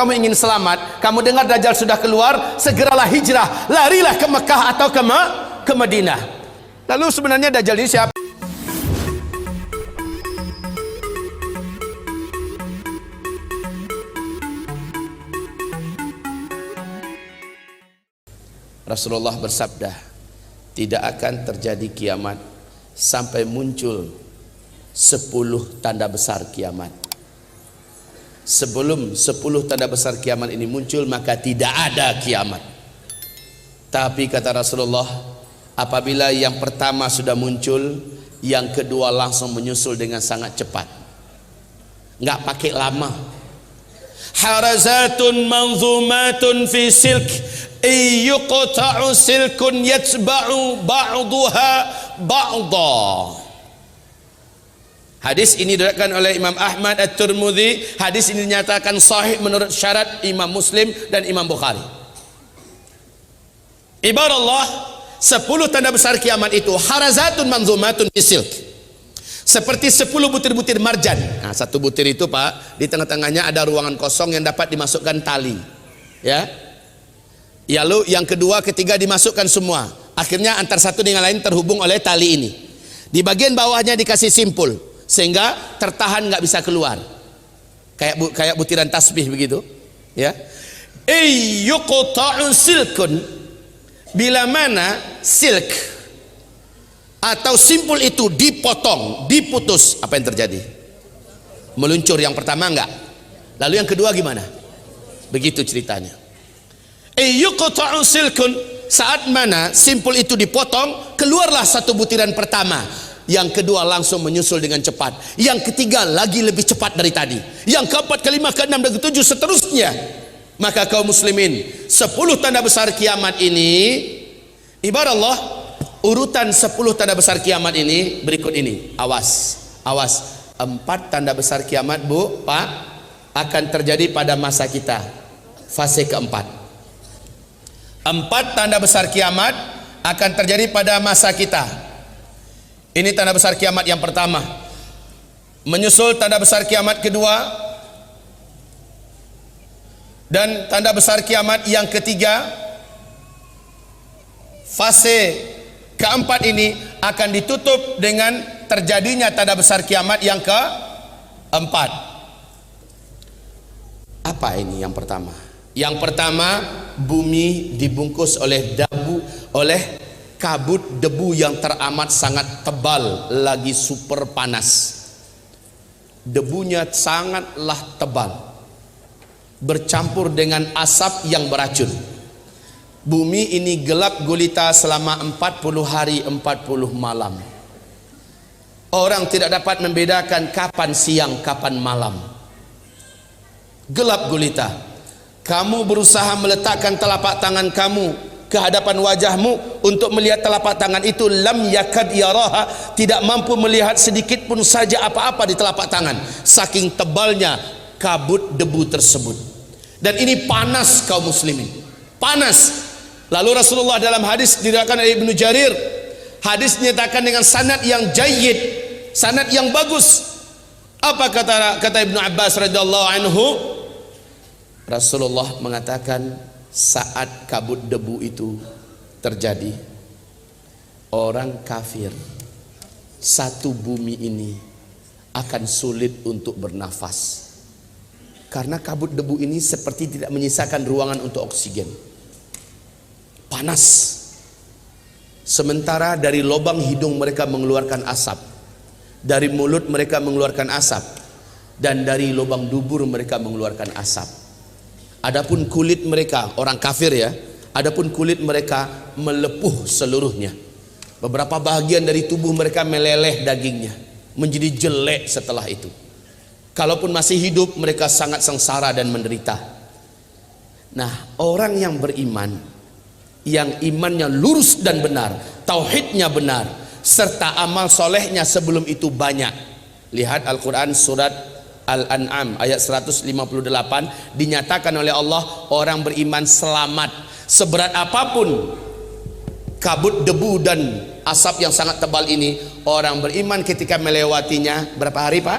kamu ingin selamat, kamu dengar Dajjal sudah keluar, segeralah hijrah, larilah ke Mekah atau ke Madinah. Lalu sebenarnya Dajjal ini siapa? Rasulullah bersabda, tidak akan terjadi kiamat sampai muncul 10 tanda besar kiamat. Sebelum 10 tanda besar kiamat ini muncul, maka tidak ada kiamat. Tapi kata Rasulullah, apabila yang pertama sudah muncul, yang kedua langsung menyusul dengan sangat cepat, nggak pakai lama. Harazatun manzumatun fi silk, yuqta'u silkun yatba'u ba'daha ba'da. Hadis ini diriwayatkan oleh Imam Ahmad At-Tirmidzi. Hadis ini dinyatakan sahih menurut syarat Imam Muslim dan Imam Bukhari. Ibarat Allah, 10 tanda besar kiamat itu harazatun manzumatun fi silk, seperti 10 butir-butir marjan. Nah, satu butir itu Pak, di tengah-tengahnya ada ruangan kosong yang dapat dimasukkan tali, ya. Lalu yang kedua, ketiga dimasukkan semua. Akhirnya antar satu dengan lain terhubung oleh tali ini. Di bagian bawahnya dikasih simpul sehingga tertahan, nggak bisa keluar. Kayak butiran tasbih begitu, ya. Yuqta'u silkun, bila mana silk atau simpul itu dipotong, diputus, apa yang terjadi? Meluncur yang pertama enggak? Lalu yang kedua gimana? Begitu ceritanya. Yuqta'u silkun, saat mana simpul itu dipotong, keluarlah satu butiran pertama. Yang kedua langsung menyusul dengan cepat. Yang ketiga lagi lebih cepat dari tadi. Yang keempat, kelima, keenam, dan ketujuh seterusnya. Maka kaum muslimin, 10 tanda besar kiamat ini, ibarat Allah, urutan 10 tanda besar kiamat ini berikut ini. Awas 4 tanda besar kiamat Bu, Pak, akan terjadi pada masa kita, fase keempat. 4 tanda besar kiamat akan terjadi pada masa kita. Ini tanda besar kiamat yang pertama. Menyusul tanda besar kiamat kedua, dan tanda besar kiamat yang ketiga. Fase keempat ini akan ditutup dengan terjadinya tanda besar kiamat yang keempat. Apa ini yang pertama? Yang pertama, bumi dibungkus oleh kabut debu yang teramat sangat tebal, lagi super panas. Debunya sangatlah tebal, bercampur dengan asap yang beracun. Bumi ini gelap gulita selama 40 hari 40 malam. Orang tidak dapat membedakan kapan siang kapan malam. Gelap gulita. Kamu berusaha meletakkan telapak tangan kamu ke hadapan wajahmu untuk melihat telapak tangan itu, lam yakad yaraha, tidak mampu melihat sedikit pun saja apa-apa di telapak tangan, saking tebalnya kabut debu tersebut. Dan ini panas kaum muslimin, panas. Lalu Rasulullah dalam hadis diriwayatkan oleh Ibnu Jarir, hadis dinyatakan dengan sanad yang jayyid, sanad yang bagus. Apa kata Ibnu Abbas radhiyallahu anhu? Rasulullah mengatakan, saat kabut debu itu terjadi, orang kafir satu bumi ini akan sulit untuk bernafas, karena kabut debu ini seperti tidak menyisakan ruangan untuk oksigen. Panas. Sementara dari lubang hidung mereka mengeluarkan asap, dari mulut mereka mengeluarkan asap, dan dari lubang dubur mereka mengeluarkan asap. Adapun kulit mereka, orang kafir ya, adapun kulit mereka melepuh seluruhnya. Beberapa bahagian dari tubuh mereka meleleh dagingnya, menjadi jelek setelah itu. Kalaupun masih hidup, mereka sangat sengsara dan menderita. Nah, orang yang beriman, yang imannya lurus dan benar, tauhidnya benar, serta amal solehnya sebelum itu banyak. Lihat Al-Quran surat Al-An'am ayat 158, dinyatakan oleh Allah, orang beriman selamat. Seberat apapun kabut debu dan asap yang sangat tebal ini, orang beriman ketika melewatinya, berapa hari Pak?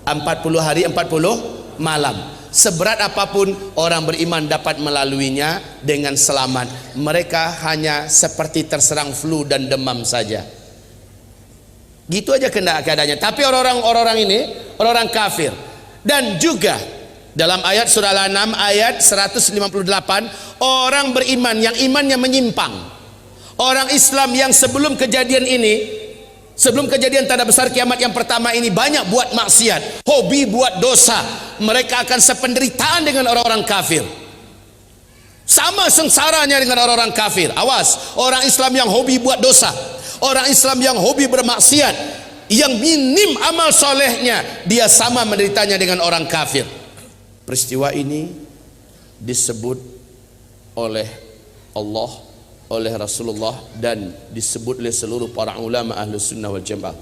40 hari 40 malam. Seberat apapun orang beriman dapat melaluinya dengan selamat. Mereka hanya seperti terserang flu dan demam saja. Gitu aja keadaannya. Tapi orang-orang ini orang kafir. Dan juga dalam ayat surah Al-An'am ayat 158, orang beriman yang imannya menyimpang, orang Islam yang sebelum kejadian ini, sebelum kejadian tanda besar kiamat yang pertama ini, banyak buat maksiat, hobi buat dosa, mereka akan sependeritaan dengan orang-orang kafir. Sama sengsaranya dengan orang-orang kafir. Awas, orang Islam yang hobi buat dosa, orang Islam yang hobi bermaksiat, yang minim amal solehnya, dia sama menderitanya dengan orang kafir. Peristiwa ini disebut oleh Allah, oleh Rasulullah, dan disebut oleh seluruh para ulama Ahlus Sunnah wal Jamaah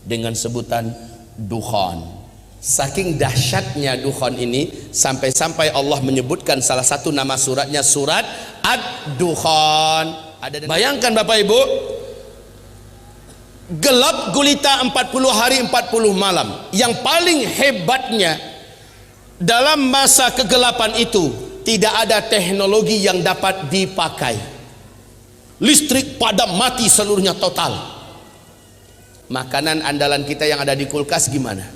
dengan sebutan dukhan. Saking dahsyatnya dukhan ini, sampai-sampai Allah menyebutkan salah satu nama suratnya surat Ad-Dukhan. Bayangkan Bapak Ibu, gelap gulita 40 hari 40 malam. Yang paling hebatnya, dalam masa kegelapan itu tidak ada teknologi yang dapat dipakai. Listrik padam mati seluruhnya total. Makanan andalan kita yang ada di kulkas gimana?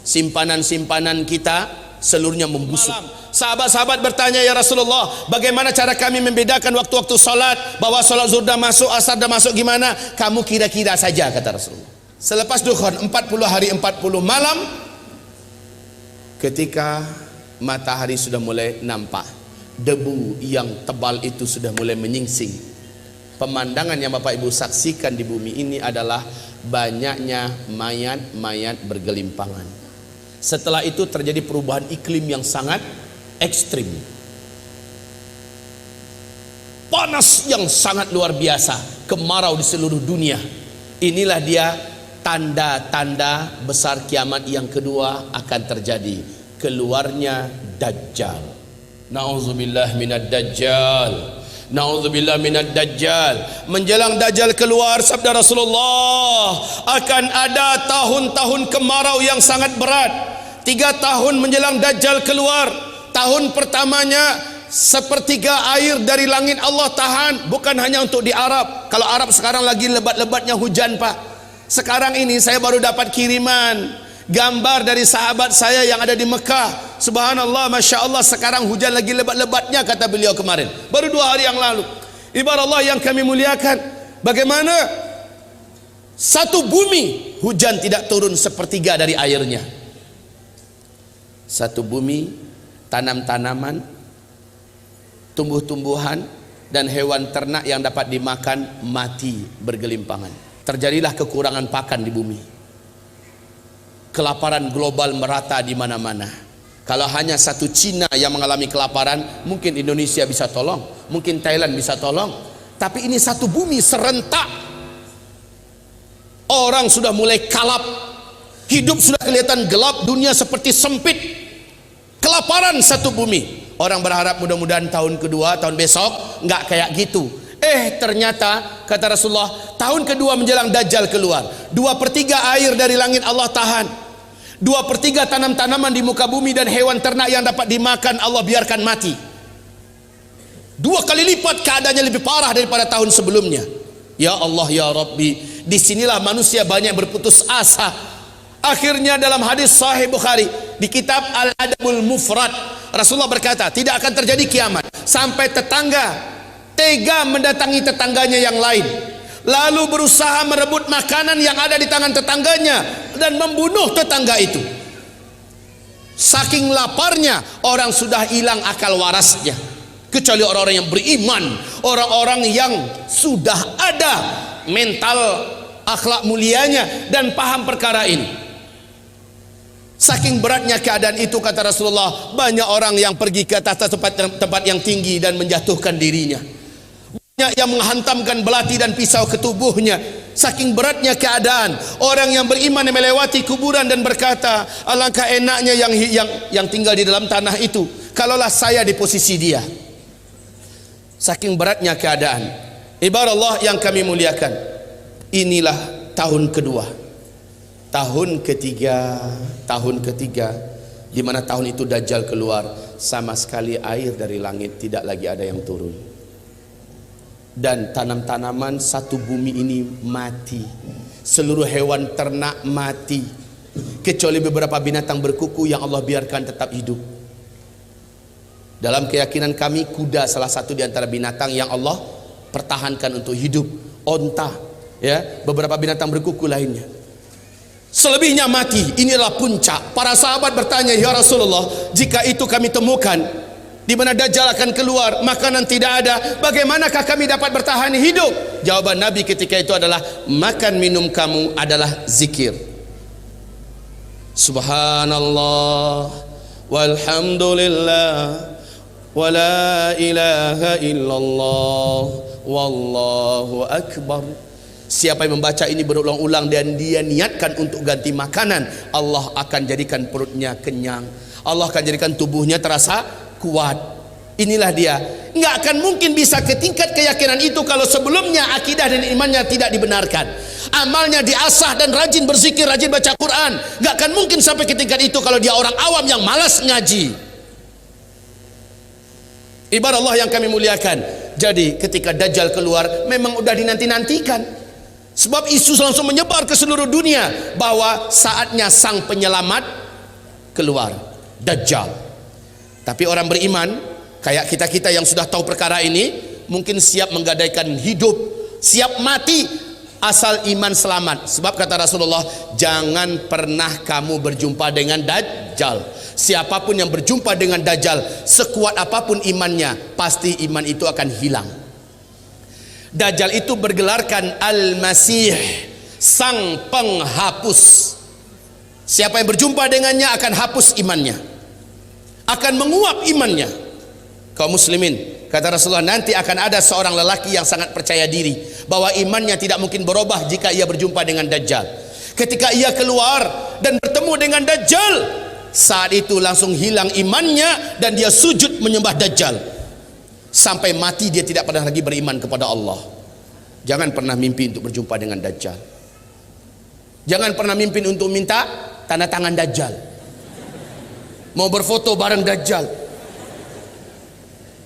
Simpanan-simpanan kita seluruhnya membusuk. Sahabat-sahabat bertanya, ya Rasulullah, bagaimana cara kami membedakan waktu-waktu salat, bahwa salat zuhur dah masuk, asar dah masuk, gimana? Kamu kira-kira saja, kata Rasulullah. Selepas dukhan 40 hari 40 malam, ketika matahari sudah mulai nampak, debu yang tebal itu sudah mulai menyingsing. Pemandangan yang Bapak Ibu saksikan di bumi ini adalah banyaknya mayat-mayat bergelimpangan. Setelah itu terjadi perubahan iklim yang sangat ekstrim. Panas yang sangat luar biasa, kemarau di seluruh dunia. Inilah dia tanda-tanda besar kiamat yang kedua akan terjadi, keluarnya Dajjal. Nauzubillah minad Dajjal. Nauzubillah minad Dajjal. Menjelang Dajjal keluar, sabda Rasulullah, akan ada tahun-tahun kemarau yang sangat berat. 3 tahun menjelang Dajjal keluar. Tahun pertamanya sepertiga air dari langit Allah tahan. Bukan hanya untuk di Arab. Kalau Arab sekarang lagi lebat-lebatnya hujan, Pak. Sekarang ini saya baru dapat kiriman gambar dari sahabat saya yang ada di Mekah. Subhanallah, Masya Allah, sekarang hujan lagi lebat-lebatnya, kata beliau kemarin, baru 2 hari yang lalu. Ibarat Allah yang kami muliakan, bagaimana satu bumi hujan tidak turun sepertiga dari airnya. Satu bumi, tanam-tanaman, tumbuh-tumbuhan, dan hewan ternak yang dapat dimakan mati bergelimpangan. Terjadilah kekurangan pakan di bumi. Kelaparan global merata di mana-mana. Kalau hanya satu Cina yang mengalami kelaparan, mungkin Indonesia bisa tolong, mungkin Thailand bisa tolong. Tapi ini satu bumi serentak. Orang sudah mulai kalap, hidup sudah kelihatan gelap, dunia seperti sempit. Kelaparan satu bumi. Orang berharap mudah-mudahan tahun kedua, tahun besok nggak kayak gitu. Ternyata kata Rasulullah, tahun kedua menjelang Dajjal keluar, 2/3 air dari langit Allah tahan, 2/3 tanam-tanaman di muka bumi dan hewan ternak yang dapat dimakan Allah biarkan mati. 2 kali lipat keadaannya, lebih parah daripada tahun sebelumnya. Ya Allah ya Rabbi, disinilah manusia banyak berputus asa. Akhirnya dalam hadis Sahih Bukhari di kitab Al-Adabul Mufrad, Rasulullah berkata, tidak akan terjadi kiamat sampai tetangga tega mendatangi tetangganya yang lain, lalu berusaha merebut makanan yang ada di tangan tetangganya dan membunuh tetangga itu. Saking laparnya, orang sudah hilang akal warasnya, kecuali orang-orang yang beriman, orang-orang yang sudah ada mental akhlak mulianya dan paham perkara ini. Saking beratnya keadaan itu, kata Rasulullah, banyak orang yang pergi ke atas tempat yang tinggi dan menjatuhkan dirinya. Banyak yang menghantamkan belati dan pisau ke tubuhnya. Saking beratnya keadaan, orang yang beriman yang melewati kuburan dan berkata, alangkah enaknya yang tinggal di dalam tanah itu, kalaulah saya di posisi dia. Saking beratnya keadaan. Ibarat Allah yang kami muliakan, inilah tahun kedua. Tahun ketiga Di mana tahun itu Dajjal keluar, sama sekali air dari langit tidak lagi ada yang turun. Dan tanam-tanaman satu bumi ini mati. Seluruh hewan ternak mati, kecuali beberapa binatang berkuku yang Allah biarkan tetap hidup. Dalam keyakinan kami, kuda salah satu di antara binatang yang Allah pertahankan untuk hidup. Onta, ya, beberapa binatang berkuku lainnya. Selebihnya mati. Inilah puncak. Para sahabat bertanya, ya Rasulullah, jika itu kami temukan di mana Dajjal akan keluar, makanan tidak ada, bagaimanakah kami dapat bertahan hidup? Jawaban Nabi ketika itu adalah, makan minum kamu adalah zikir. Subhanallah walhamdulillah wa la ilaha illallah wallahu akbar. Siapa yang membaca ini berulang-ulang dan dia niatkan untuk ganti makanan, Allah akan jadikan perutnya kenyang, Allah akan jadikan tubuhnya terasa kuat. Inilah dia. Nggak akan mungkin bisa ke tingkat keyakinan itu kalau sebelumnya akidah dan imannya tidak dibenarkan. Amalnya diasah dan rajin berzikir, rajin baca Quran. Nggak akan mungkin sampai ke tingkat itu kalau dia orang awam yang malas ngaji. Ibarat Allah yang kami muliakan. Jadi ketika Dajjal keluar, memang udah dinanti-nantikan. Sebab isu langsung menyebar ke seluruh dunia bahwa saatnya sang penyelamat keluar, Dajjal. Tapi orang beriman kayak kita-kita yang sudah tahu perkara ini, mungkin siap menggadaikan hidup, siap mati asal iman selamat. Sebab kata Rasulullah, jangan pernah kamu berjumpa dengan Dajjal. Siapapun yang berjumpa dengan Dajjal, sekuat apapun imannya, pasti iman itu akan hilang. Dajjal itu bergelarkan Al-Masih, sang penghapus. Siapa yang berjumpa dengannya akan hapus imannya, akan menguap imannya. Kaum muslimin, kata Rasulullah, nanti akan ada seorang lelaki yang sangat percaya diri bahwa imannya tidak mungkin berubah jika ia berjumpa dengan Dajjal. Ketika ia keluar dan bertemu dengan Dajjal, saat itu langsung hilang imannya dan dia sujud menyembah Dajjal. Sampai mati dia tidak pernah lagi beriman kepada Allah. Jangan pernah mimpi untuk berjumpa dengan Dajjal. Jangan pernah mimpi untuk minta tanda tangan Dajjal, mau berfoto bareng Dajjal.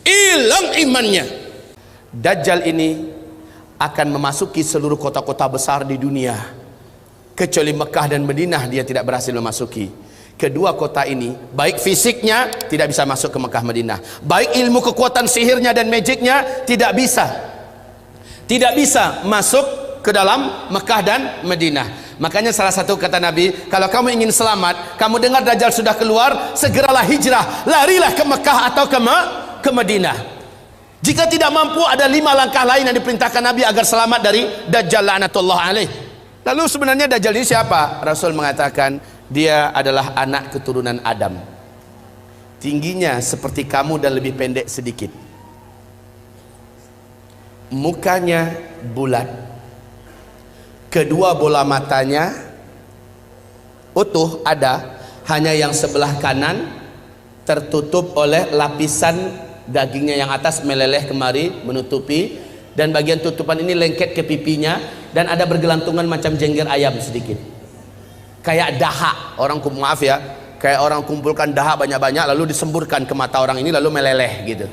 Hilang imannya. Dajjal ini akan memasuki seluruh kota-kota besar di dunia, kecuali Mekah dan Madinah dia tidak berhasil memasuki. Kedua kota ini, baik fisiknya tidak bisa masuk ke Mekah Madinah, baik ilmu kekuatan sihirnya dan magicnya tidak bisa masuk ke dalam Mekah dan Madinah. Makanya salah satu kata Nabi, kalau kamu ingin selamat, kamu dengar Dajjal sudah keluar, segeralah hijrah, larilah ke Mekah atau ke Madinah. Jika tidak mampu, ada 5 langkah lain yang diperintahkan Nabi agar selamat dari Dajjal laknatullah alaih. Lalu sebenarnya Dajjal ini siapa? Rasul mengatakan dia adalah anak keturunan Adam. Tingginya seperti kamu dan lebih pendek sedikit. Mukanya bulat. Kedua bola matanya utuh ada, hanya yang sebelah kanan tertutup oleh lapisan dagingnya yang atas meleleh kemari menutupi, dan bagian tutupan ini lengket ke pipinya dan ada bergelantungan macam jengger ayam sedikit. Kayak dahak, maaf ya, kayak orang kumpulkan dahak banyak-banyak lalu disemburkan ke mata orang ini lalu meleleh gitu.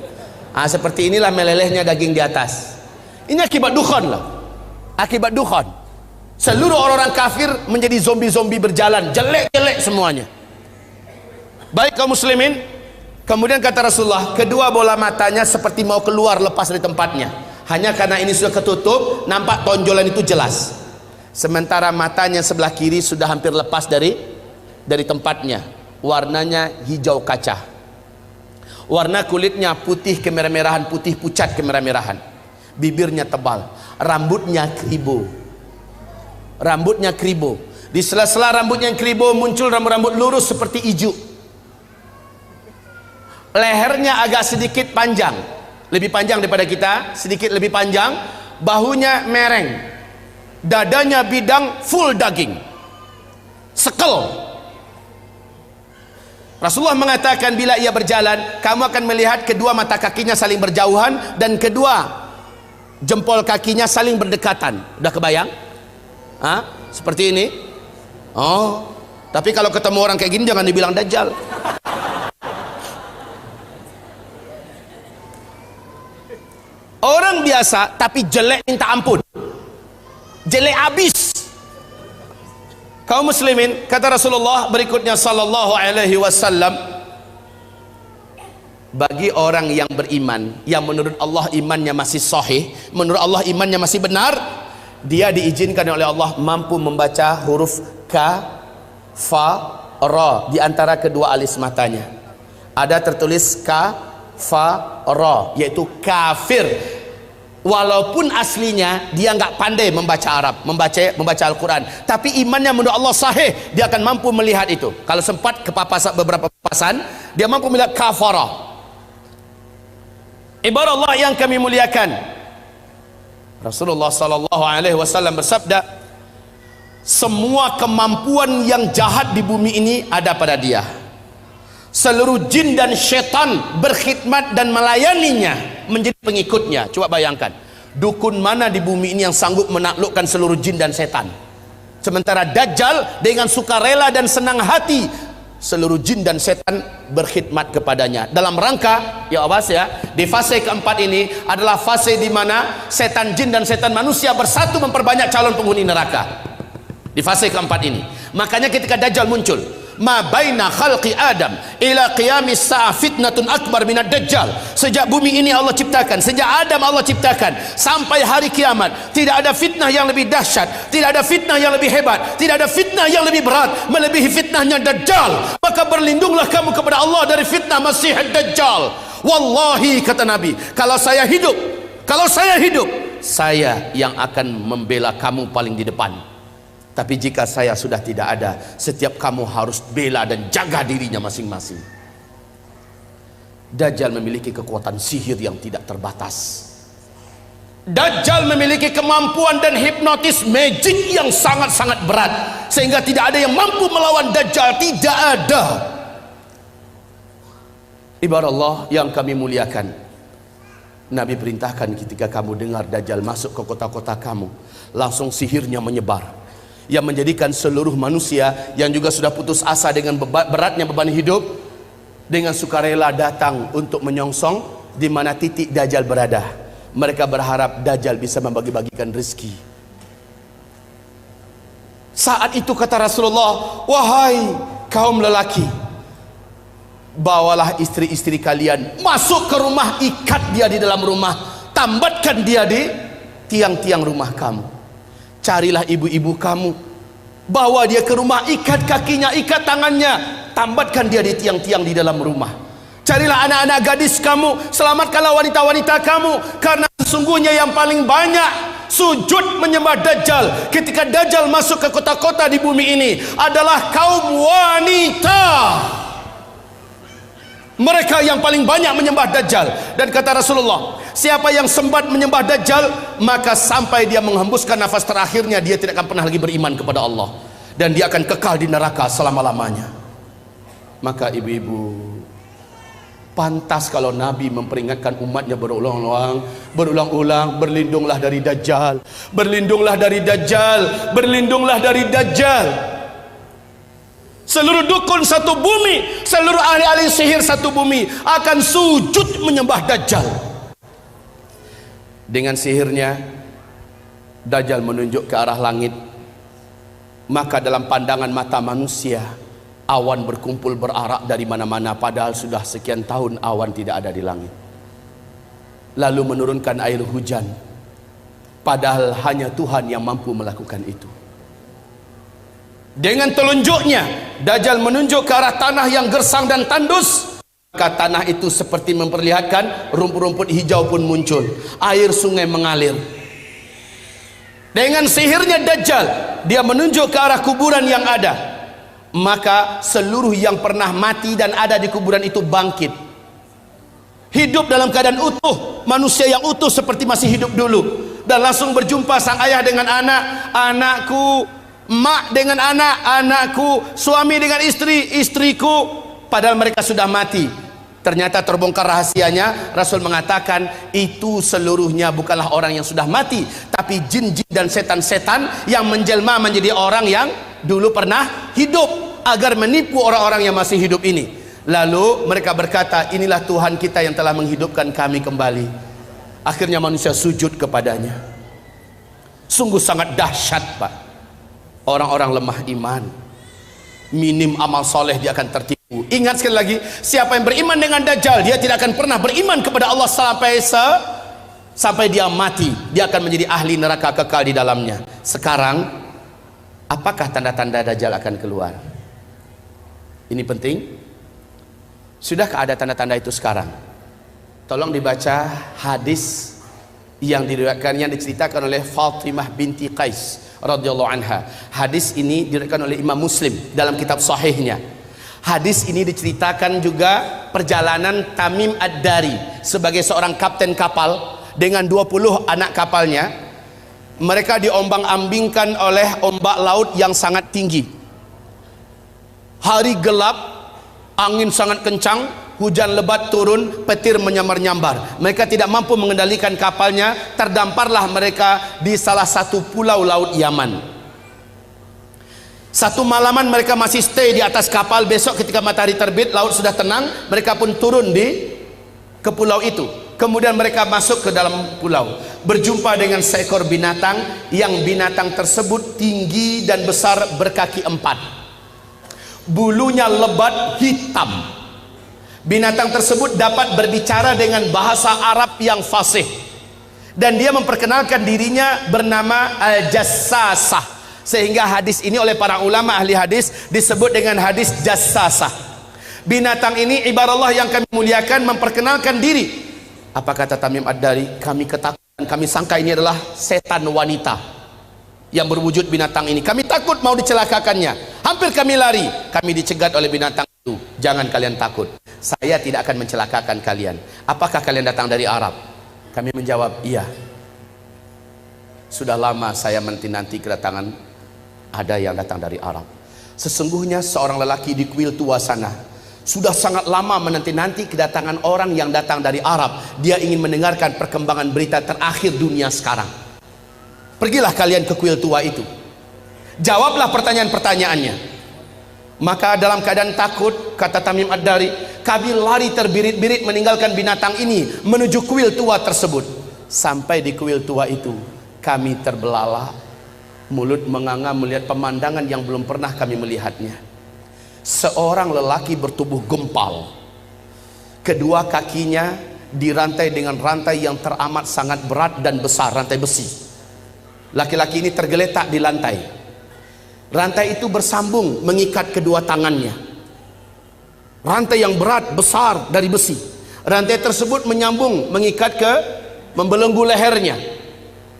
Seperti inilah melelehnya daging di atas. Ini akibat dukhan loh. Akibat dukhan. Seluruh orang-orang kafir menjadi zombie-zombie berjalan, jelek-jelek semuanya. Baik kaum muslimin, kemudian kata Rasulullah, kedua bola matanya seperti mau keluar lepas dari tempatnya. Hanya karena ini sudah ketutup, nampak tonjolan itu jelas. Sementara matanya sebelah kiri sudah hampir lepas dari tempatnya. Warnanya hijau kaca. Warna kulitnya putih kemerah-merahan, putih pucat kemerah-merahan. Bibirnya tebal, rambutnya kribo. Rambutnya kribo. Di sela-sela rambutnya yang kribo muncul rambut-rambut lurus seperti ijuk. Lehernya agak sedikit panjang, lebih panjang daripada kita, sedikit lebih panjang. Bahunya mereng. Dadanya bidang, full daging, sekel. Rasulullah mengatakan bila ia berjalan, kamu akan melihat kedua mata kakinya saling berjauhan dan kedua jempol kakinya saling berdekatan. Udah kebayang? Seperti ini. Tapi kalau ketemu orang kayak gini jangan dibilang dajjal. Orang biasa tapi jelek minta ampun, jelek abis. Kaum muslimin, kata Rasulullah berikutnya sallallahu alaihi wasallam, bagi orang yang beriman, yang menurut Allah imannya masih sahih, menurut Allah imannya masih benar, dia diizinkan oleh Allah mampu membaca huruf ka, fa, ra di antara kedua alis matanya. Ada tertulis ka, fa, ra, yaitu kafir. Walaupun aslinya dia nggak pandai membaca Arab, membaca Al-Quran, tapi imannya menurut Allah sahih, dia akan mampu melihat itu. Kalau sempat kepapasan beberapa papasan, dia mampu melihat kafara. Ibarat Allah yang kami muliakan, Rasulullah sallallahu alaihi wasallam bersabda, semua kemampuan yang jahat di bumi ini ada pada dia. Seluruh jin dan syaitan berkhidmat dan melayaninya, menjadi pengikutnya. Coba bayangkan, dukun mana di bumi ini yang sanggup menaklukkan seluruh jin dan setan? Sementara Dajjal dengan sukarela dan senang hati, seluruh jin dan setan berkhidmat kepadanya. Dalam rangka, ya awas ya, di fase keempat ini adalah fase di mana setan jin dan setan manusia bersatu memperbanyak calon penghuni neraka. Di fase keempat ini, makanya ketika Dajjal muncul, ma baina khalqi Adam ila qiyamis sa'ah fitnatun akbar minad dajjal. Sejak bumi ini Allah ciptakan, sejak Adam Allah ciptakan sampai hari kiamat, tidak ada fitnah yang lebih dahsyat, tidak ada fitnah yang lebih hebat, tidak ada fitnah yang lebih berat melebihi fitnahnya Dajjal. Maka berlindunglah kamu kepada Allah dari fitnah Masih Dajjal. Wallahi, kata Nabi, kalau saya hidup, saya yang akan membela kamu paling di depan. Tapi jika saya sudah tidak ada, setiap kamu harus bela dan jaga dirinya masing-masing. Dajjal memiliki kekuatan sihir yang tidak terbatas. Dajjal memiliki kemampuan dan hipnotis magic yang sangat-sangat berat, sehingga tidak ada yang mampu melawan Dajjal. Tidak ada. Ibarat Allah yang kami muliakan, Nabi perintahkan ketika kamu dengar Dajjal masuk ke kota-kota kamu, langsung sihirnya menyebar, yang menjadikan seluruh manusia yang juga sudah putus asa dengan beratnya beban hidup, dengan sukarela datang untuk menyongsong di mana titik Dajjal berada. Mereka berharap Dajjal bisa membagi-bagikan rezeki. Saat itu kata Rasulullah, wahai kaum lelaki, bawalah istri-istri kalian masuk ke rumah, ikat dia di dalam rumah, tambatkan dia di tiang-tiang rumah kamu. Carilah ibu-ibu kamu, bawa dia ke rumah, ikat kakinya, ikat tangannya, tambatkan dia di tiang-tiang di dalam rumah. Carilah anak-anak gadis kamu, selamatkanlah wanita-wanita kamu, karena sesungguhnya yang paling banyak sujud menyembah Dajjal ketika Dajjal masuk ke kota-kota di bumi ini adalah kaum wanita. Mereka yang paling banyak menyembah Dajjal. Dan kata Rasulullah, siapa yang sempat menyembah Dajjal, maka sampai dia menghembuskan nafas terakhirnya, dia tidak akan pernah lagi beriman kepada Allah, dan dia akan kekal di neraka selama-lamanya. Maka ibu-ibu, pantas kalau Nabi memperingatkan umatnya berulang-ulang, berlindunglah dari Dajjal, berlindunglah dari Dajjal, berlindunglah dari Dajjal. Seluruh dukun satu bumi, seluruh ahli-ahli sihir satu bumi akan sujud menyembah Dajjal. Dengan sihirnya, Dajjal menunjuk ke arah langit. Maka dalam pandangan mata manusia, awan berkumpul berarak dari mana-mana, padahal sudah sekian tahun awan tidak ada di langit. Lalu menurunkan air hujan, padahal hanya Tuhan yang mampu melakukan itu. Dengan telunjuknya, Dajjal menunjuk ke arah tanah yang gersang dan tandus, maka tanah itu seperti memperlihatkan rumput-rumput hijau pun muncul, air sungai mengalir. Dengan sihirnya Dajjal, dia menunjuk ke arah kuburan yang ada, maka seluruh yang pernah mati dan ada di kuburan itu bangkit, hidup dalam keadaan utuh, manusia yang utuh seperti masih hidup dulu, dan langsung berjumpa sang ayah dengan anak, anakku, mak dengan anak, anakku, suami dengan istri, istriku, padahal mereka sudah mati. Ternyata terbongkar rahasianya. Rasul mengatakan itu seluruhnya bukanlah orang yang sudah mati, tapi jin-jin dan setan-setan yang menjelma menjadi orang yang dulu pernah hidup. agar menipu orang-orang yang masih hidup ini. Lalu mereka berkata, inilah Tuhan kita yang telah menghidupkan kami kembali. Akhirnya manusia sujud kepadanya. Sungguh sangat dahsyat, Pak. Orang-orang lemah iman, minim amal soleh, dia akan tertipu. Ingat sekali lagi, siapa yang beriman dengan Dajjal, dia tidak akan pernah beriman kepada Allah sampai dia mati. Dia akan menjadi ahli neraka kekal di dalamnya. Sekarang, apakah tanda-tanda Dajjal akan keluar? Ini penting. Sudahkah ada tanda-tanda itu sekarang? Tolong dibaca hadis yang diriwayatkan, yang diceritakan oleh Fatimah binti Qais radhiyallahu anha. Hadis ini diriwayatkan oleh Imam Muslim dalam kitab sahihnya. Hadis ini diceritakan juga perjalanan Tamim Ad-Dari sebagai seorang kapten kapal dengan 20 anak kapalnya. Mereka diombang-ambingkan oleh ombak laut yang sangat tinggi. Hari gelap, angin sangat kencang, hujan lebat turun, petir menyambar-nyambar. Mereka tidak mampu mengendalikan kapalnya, terdamparlah mereka di salah satu pulau laut Yaman. Satu malaman mereka masih stay di atas kapal. Besok ketika matahari terbit, laut sudah tenang, mereka pun turun ke pulau itu. Kemudian mereka masuk ke dalam pulau, berjumpa dengan seekor binatang, yang binatang tersebut tinggi dan besar, berkaki 4, bulunya lebat hitam. Binatang tersebut dapat berbicara dengan bahasa Arab yang fasih, dan dia memperkenalkan dirinya bernama Al-Jassasah. Sehingga hadis ini oleh para ulama ahli hadis disebut dengan hadis Jassasah. Binatang ini, ibaratullah yang kami muliakan, memperkenalkan diri. Apa kata Tamim Ad-Dari? Kami ketakutan, kami sangka ini adalah setan wanita yang berwujud binatang ini. Kami takut mau dicelakakannya. Hampir kami lari, kami dicegat oleh binatang itu. Jangan kalian takut, saya tidak akan mencelakakan kalian. Apakah kalian datang dari Arab? Kami menjawab, iya. Sudah lama saya menanti kedatangan ada yang datang dari Arab. Sesungguhnya seorang lelaki di kuil tua sana sudah sangat lama menanti-nanti kedatangan orang yang datang dari Arab. Dia ingin mendengarkan perkembangan berita terakhir dunia sekarang. Pergilah kalian ke kuil tua itu, jawablah pertanyaan-pertanyaannya. Maka dalam keadaan takut, kata Tamim Ad-Dari, kami lari terbirit-birit meninggalkan binatang ini menuju kuil tua tersebut. Sampai di kuil tua itu, kami terbelalak, mulut menganga melihat pemandangan yang belum pernah kami melihatnya. Seorang lelaki bertubuh gempal, kedua kakinya dirantai dengan rantai yang teramat sangat berat dan besar, rantai besi. Laki-laki ini tergeletak di lantai. Rantai itu bersambung mengikat kedua tangannya. Rantai yang berat, besar, dari besi. Rantai tersebut menyambung mengikat membelenggu lehernya.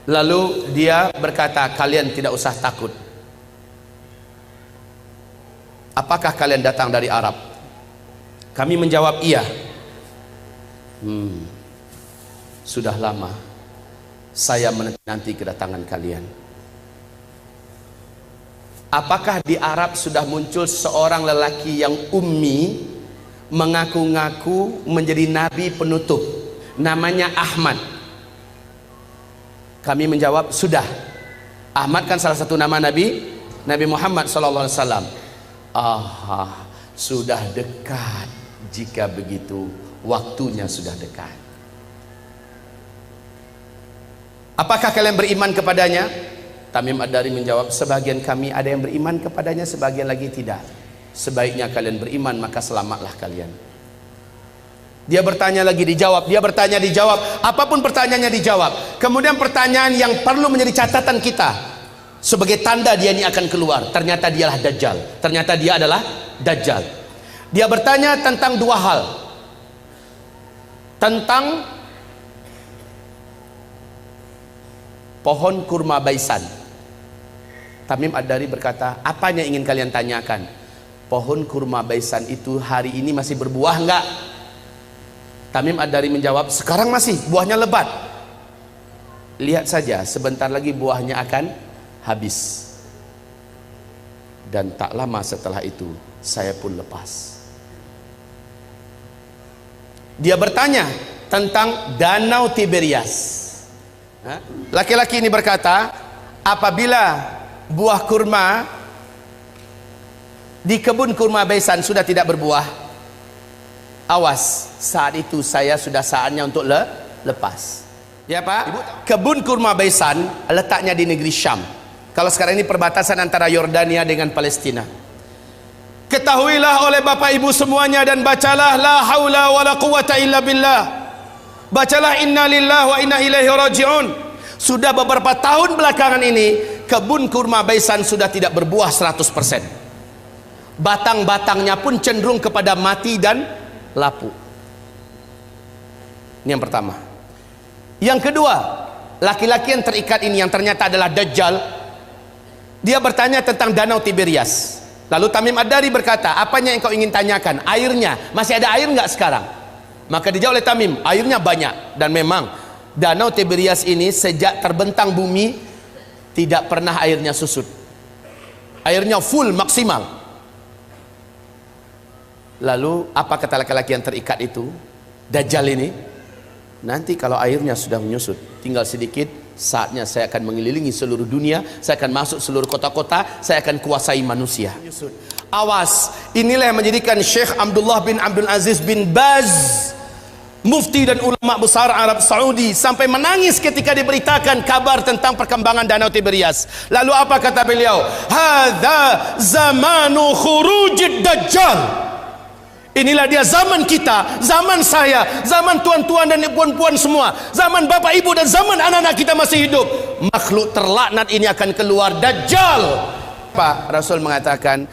Lalu dia berkata, kalian tidak usah takut. Apakah kalian datang dari Arab? Kami menjawab, iya. Sudah lama saya menanti kedatangan kalian. Apakah di Arab sudah muncul seorang lelaki yang ummi, mengaku-ngaku menjadi nabi penutup, namanya Ahmad? Kami menjawab, sudah. Ahmad kan salah satu nama Nabi Muhammad SAW. Sudah dekat. Jika begitu, waktunya sudah dekat. Apakah kalian beriman kepadanya? Tamim Ad-Dari menjawab, sebagian kami ada yang beriman kepadanya, sebagian lagi tidak. Sebaiknya kalian beriman, maka selamatlah kalian. Dia bertanya lagi, dijawab. Dia bertanya, dijawab. Apapun pertanyaannya dijawab. Kemudian pertanyaan yang perlu menjadi catatan kita sebagai tanda dia ini akan keluar, ternyata dialah Dajjal. Ternyata dia adalah Dajjal. Dia bertanya tentang dua hal. Tentang pohon kurma baisan. Tamim Ad-Dari berkata, apanya ingin kalian tanyakan? Pohon kurma baisan itu hari ini masih berbuah enggak? Tamim Ad-Dari menjawab, sekarang masih, buahnya lebat. Lihat saja, sebentar lagi buahnya akan habis. Dan tak lama setelah itu, saya pun lepas. Dia bertanya tentang Danau Tiberias. Laki-laki ini berkata, apabila buah kurma di kebun kurma Baisan sudah tidak berbuah, awas, saat itu saya sudah saatnya untuk lepas. Ya Pak, kebun kurma Baisan letaknya di negeri Syam. Kalau sekarang ini perbatasan antara Yordania dengan Palestina. Ketahuilah oleh Bapak Ibu semuanya, dan bacalah la haula wala quwata illa billah. Bacalah inna lillahi wa inna ilaihi raji'un. Sudah beberapa tahun belakangan ini kebun kurma Baisan sudah tidak berbuah 100%. Batang-batangnya pun cenderung kepada mati dan lapuk. Ini yang pertama. Yang kedua, laki-laki yang terikat ini yang ternyata adalah Dajjal. Dia bertanya tentang danau Tiberias. Lalu Tamim Ad-Dari berkata, apanya yang kau ingin tanyakan? Airnya, masih ada air nggak sekarang? Maka dijawab oleh Tamim, airnya banyak. Dan memang danau Tiberias ini sejak terbentang bumi tidak pernah airnya susut. Airnya full, maksimal. Lalu apa kata laki-laki yang terikat itu? Dajjal ini, nanti kalau airnya sudah menyusut, tinggal sedikit, saatnya saya akan mengelilingi seluruh dunia, saya akan masuk seluruh kota-kota, saya akan kuasai manusia. Awas, inilah yang menjadikan Syekh Abdullah bin Abdul Aziz bin Baz, mufti dan ulama besar Arab Saudi, sampai menangis ketika diberitakan kabar tentang perkembangan danau Tiberias. Lalu apa kata beliau? Hadza zamanu khurujid dajjal. Inilah dia zaman kita, zaman saya, zaman tuan-tuan dan puan-puan semua, zaman bapak ibu dan zaman anak-anak kita masih hidup. Makhluk terlaknat ini akan keluar, Dajjal. Pak Rasul mengatakan,